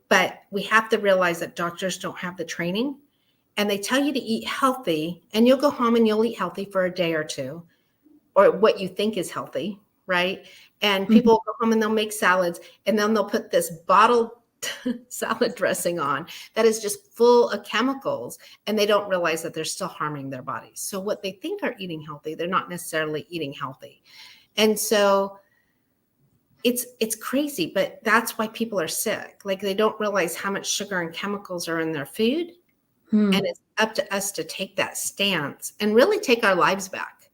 B: But we have to realize that doctors don't have the training, and they tell you to eat healthy, and you'll go home and you'll eat healthy for a day or two, or what you think is healthy, right? And people will go home and they'll make salads, and then they'll put this bottled salad dressing on that is just full of chemicals, and they don't realize that they're still harming their bodies. So what they think are eating healthy, they're not necessarily eating healthy. And so it's crazy, but that's why people are sick. Like they don't realize how much sugar and chemicals are in their food. And it's up to us to take that stance and really take our lives back,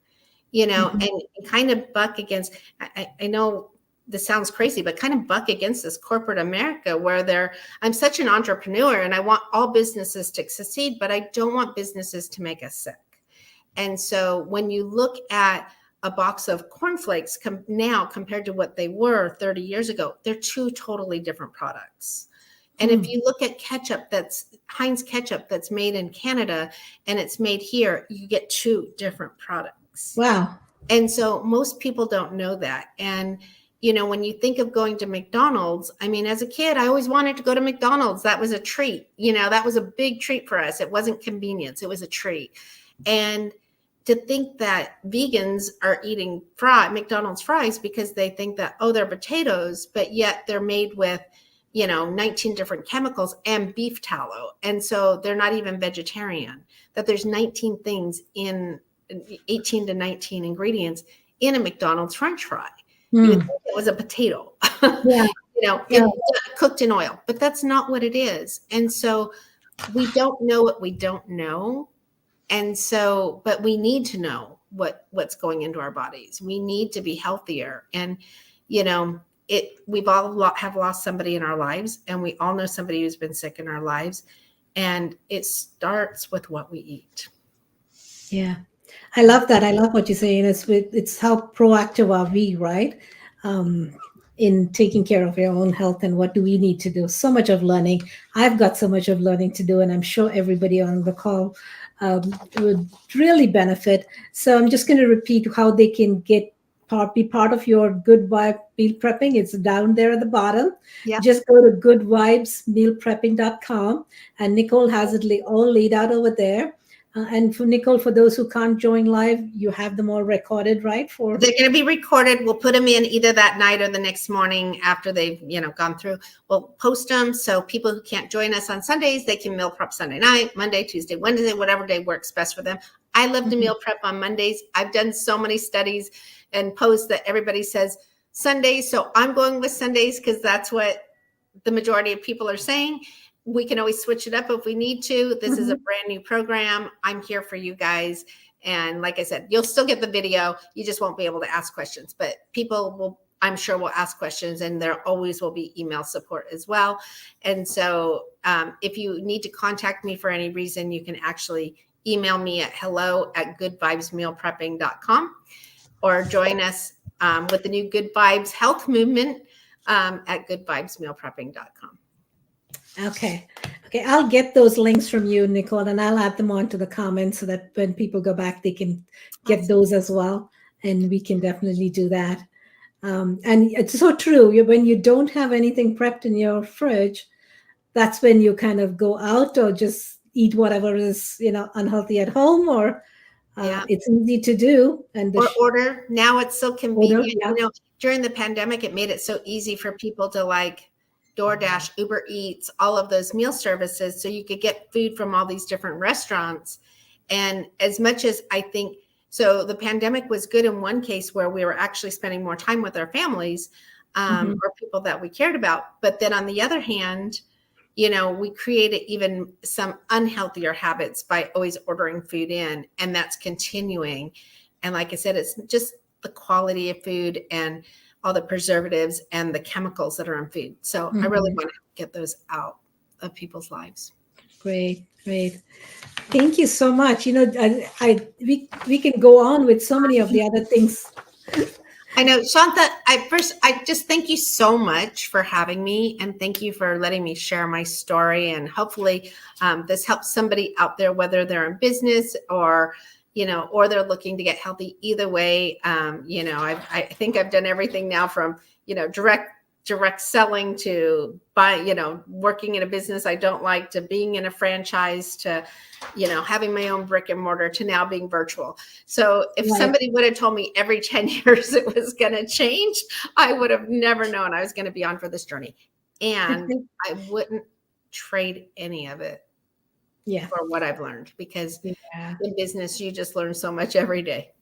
B: and kind of buck against, I know this sounds crazy, but kind of buck against this corporate America where I'm such an entrepreneur and I want all businesses to succeed, but I don't want businesses to make us sick. And so when you look at a box of cornflakes now compared to what they were 30 years ago, they're two totally different products. And if you look at ketchup, that's Heinz ketchup that's made in Canada and it's made here, you get two different products.
A: Wow.
B: And so most people don't know that. And, when you think of going to McDonald's, I mean, as a kid, I always wanted to go to McDonald's. That was a treat. That was a big treat for us. It wasn't convenience. It was a treat. And to think that vegans are eating McDonald's fries because they think that, they're potatoes, but yet they're made with 19 different chemicals and beef tallow. And so they're not even vegetarian, that there's 19 things 18 to 19 ingredients in a McDonald's French fry. You would think it was a potato, cooked in oil, but that's not what it is. And so we don't know what we don't know. And so, but we need to know what's going into our bodies. We need to be healthier. And, we've all have lost somebody in our lives, and we all know somebody who's been sick in our lives. And it starts with what we eat.
A: Yeah. I love that. I love what you're saying. It's how proactive are we, right? In taking care of your own health and what do we need to do? So much of learning. I've got so much of learning to do, and I'm sure everybody on the call would really benefit. So I'm just going to repeat how they can be part of your Good Vibe meal prepping. It's down there at the bottom.
B: Yeah.
A: Just go to goodvibesmealprepping.com, and Nicole has it all laid out over there. And for Nicole, for those who can't join live, you have them all recorded, right? They're
B: going to be recorded. We'll put them in either that night or the next morning after they've, gone through. We'll post them so people who can't join us on Sundays, they can meal prep Sunday night, Monday, Tuesday, Wednesday, whatever day works best for them. I love to meal prep on Mondays. I've done so many studies and posts that everybody says Sundays. So I'm going with Sundays because that's what the majority of people are saying. We can always switch it up if we need to. This is a brand new program. I'm here for you guys. And like I said, you'll still get the video. You just won't be able to ask questions, but people I'm sure will ask questions, and there always will be email support as well. And so if you need to contact me for any reason, you can actually email me at hello@goodvibesmealprepping.com or join us with the new Good Vibes Health Movement at goodvibesmealprepping.com.
A: Okay. I'll get those links from you, Nicole, and I'll add them onto the comments so that when people go back, they can get those as well. And we can definitely do that. And it's so true. When you don't have anything prepped in your fridge, that's when you kind of go out or just eat whatever is, unhealthy at home, or it's easy to do. Or
B: order. Now it's so convenient. During the pandemic, it made it so easy for people to DoorDash, Uber Eats, all of those meal services. So you could get food from all these different restaurants. And as much as I think, so the pandemic was good in one case where we were actually spending more time with our families or people that we cared about. But then on the other hand, we created even some unhealthier habits by always ordering food in, and that's continuing. And like I said, it's just the quality of food and all the preservatives and the chemicals that are in food. So I really want to get those out of people's lives.
A: Great. Thank you so much. We can go on with so many of the other things.
B: I know, Shanta, I just thank you so much for having me, and thank you for letting me share my story. And hopefully this helps somebody out there, whether they're in business or they're looking to get healthy. Either way, I think I've done everything now from, direct selling to working in a business I don't like, to being in a franchise, to, having my own brick and mortar, to now being virtual. So if somebody would have told me every 10 years it was going to change, I would have never known I was going to be on for this journey. And I wouldn't trade any of it for what I've learned, because in business, you just learn so much every day.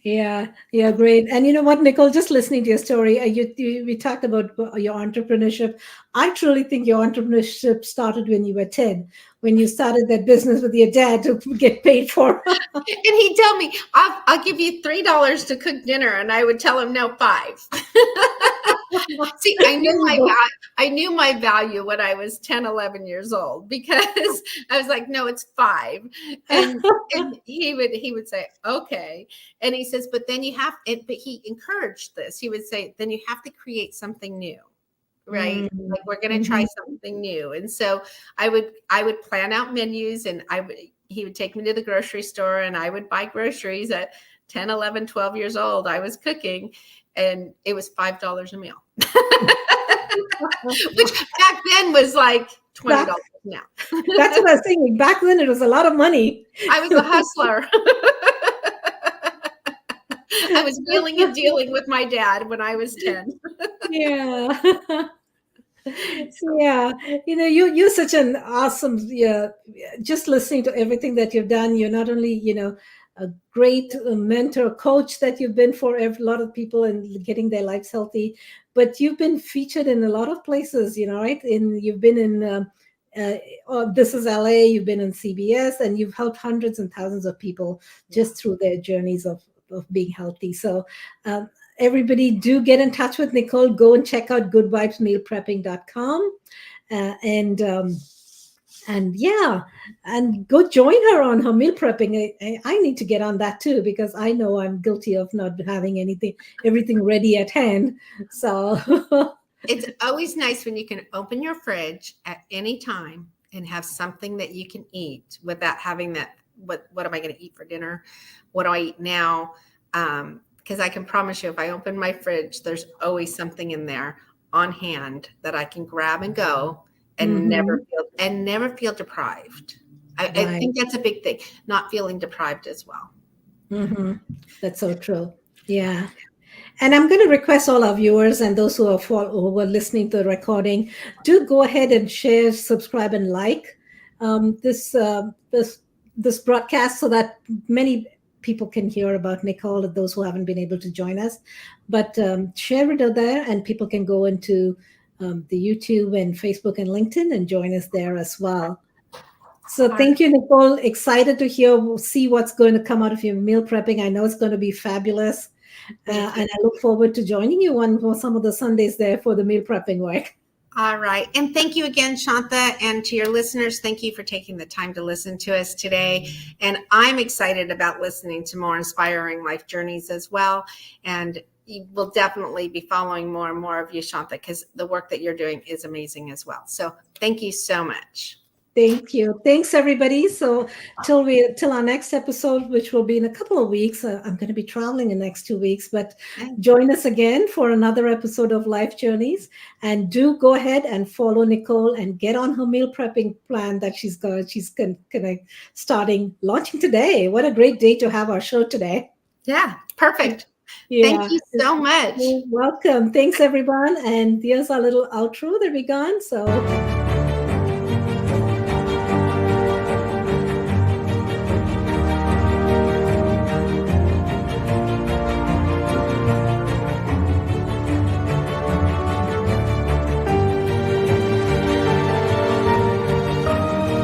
A: Yeah, yeah, great. And you know what, Nicole, just listening to your story, we talked about your entrepreneurship. I truly think your entrepreneurship started when you were 10, when you started that business with your dad to get paid for.
B: And he'd tell me, I'll give you $3 to cook dinner. And I would tell him, no, 5. See,
A: There you go.
B: I knew my value when I was 10, 11 years old, because I was like, no, it's 5. And he would say, okay. And he says, but then you have it, but he encouraged this. He would say, then you have to create something new. Right.
A: Mm,
B: Like, we're going to try
A: mhm.
B: something new. And so I would plan out menus, and he would take me to the grocery store, and I would buy groceries at 10, 11, 12 years old. I was cooking, and it was $5 a meal, which back then was like $20
A: Back,
B: now.
A: that's what I was thinking. Back then, it was a lot of money.
B: I was a hustler. I was wheeling and dealing with my dad when I was 10.
A: Yeah. Yeah, you know, you're such an awesome, yeah, just listening to everything that you've done. You're not only, you know, a great mentor, coach that you've been for a lot of people and getting their lives healthy, but you've been featured in a lot of places, you know, right? You've been in This Is LA, you've been in CBS, and you've helped hundreds and thousands of people just through their journeys of being healthy. So um, everybody do get in touch with Nicole. Go and check out goodvibesmealprepping.com. And yeah, and go join her on her meal prepping. I need to get on that too, because I know I'm guilty of not having everything ready at hand. So
B: It's always nice when you can open your fridge at any time and have something that you can eat without having that, what am I going to eat for dinner? What do I eat now? Because I can promise you, if I open my fridge, there's always something in there on hand that I can grab and go, and
A: mhm,
B: never feel deprived. I
A: right.
B: think that's a big thing, not feeling deprived as well.
A: Mhm. That's so true. Yeah. And I'm going to request all our viewers and those who are listening to the recording, do go ahead and share, subscribe, and like this broadcast, so that many people can hear about Nicole, those who haven't been able to join us. But share it out there, and people can go into the YouTube and Facebook and LinkedIn and join us there as well. So
B: All right.
A: thank you, Nicole. Excited to see what's going to come out of your meal prepping. I know it's going to be fabulous.
B: Thank you.
A: And I look forward to joining you on for some of the Sundays there for the meal prepping work.
B: All right. And thank you again, Shanta. And to your listeners, thank you for taking the time to listen to us today. And I'm excited about listening to more inspiring life journeys as well. And you will definitely be following more and more of you, Shanta, because the work that you're doing is amazing as well. So thank you so much.
A: Thank you. Thanks, everybody. So till our next episode, which will be in a couple of weeks. I'm going to be traveling in the next 2 weeks, but join us again for another episode of Life Journeys. And do go ahead and follow Nicole and get on her meal prepping plan that she's got. She's launching today. What a great day to have our show today.
B: Yeah, perfect.
A: Yeah.
B: Thank you so much.
A: You're welcome. Thanks, everyone. And here's our little outro that we gone. So